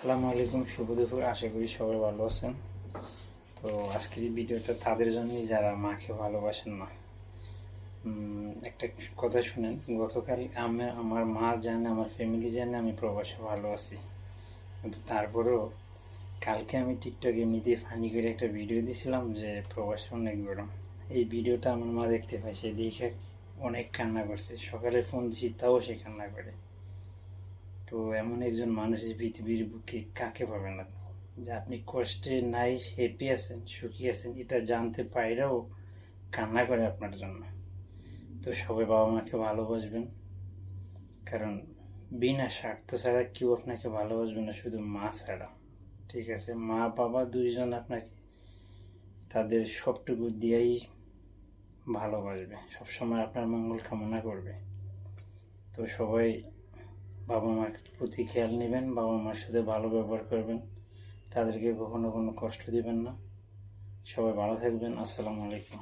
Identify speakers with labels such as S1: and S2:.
S1: আসসালামু আলাইকুম, শুভ দুপুর। আশা করি সবাই ভালো আছেন। তো আজকের এই ভিডিওটা তাদের জন্যই যারা মাকে ভালোবাসেন না। একটা কথা শুনেন, গতকাল আমার মা জানে, আমার ফ্যামিলি জানে আমি প্রবাসে ভালো আছি, কিন্তু তারপরেও কালকে আমি টিকটকে এমনিতেই ফানি করে একটা ভিডিও দিয়েছিলাম যে প্রবাসে অনেক গরম। এই ভিডিওটা আমার মা দেখতে পাইছে, দেখে অনেক কান্না করছে। সকালে ফোন দিছি, তাও সে কান্না করে। তো এমন একজন মানুষ এই পৃথিবীর বুকে কাকে পাবেন আপনি, যে আপনি কষ্টে নাই, হ্যাপি আছেন, সুখী আছেন, এটা জানতে পাইরাও কান্না করে আপনার জন্য। তো সবাই বাবা মাকে ভালোবাসবেন, কারণ বিনা স্বার্থ ছাড়া কেউ আপনাকে ভালোবাসবে না, শুধু মা ছাড়া। ঠিক আছে, মা বাবা দুইজন আপনাকে তাদের সবটুকু দিয়েই ভালোবাসবে, সবসময় আপনার মঙ্গল কামনা করবে। তো সবাই বাবা মার প্রতি খেয়াল নেবেন, বাবা মার সাথে ভালো ব্যবহার করবেন, তাদেরকে কখনো কোনো কষ্ট দিবেন না। সবাই ভালো থাকবেন। আসসালামু আলাইকুম।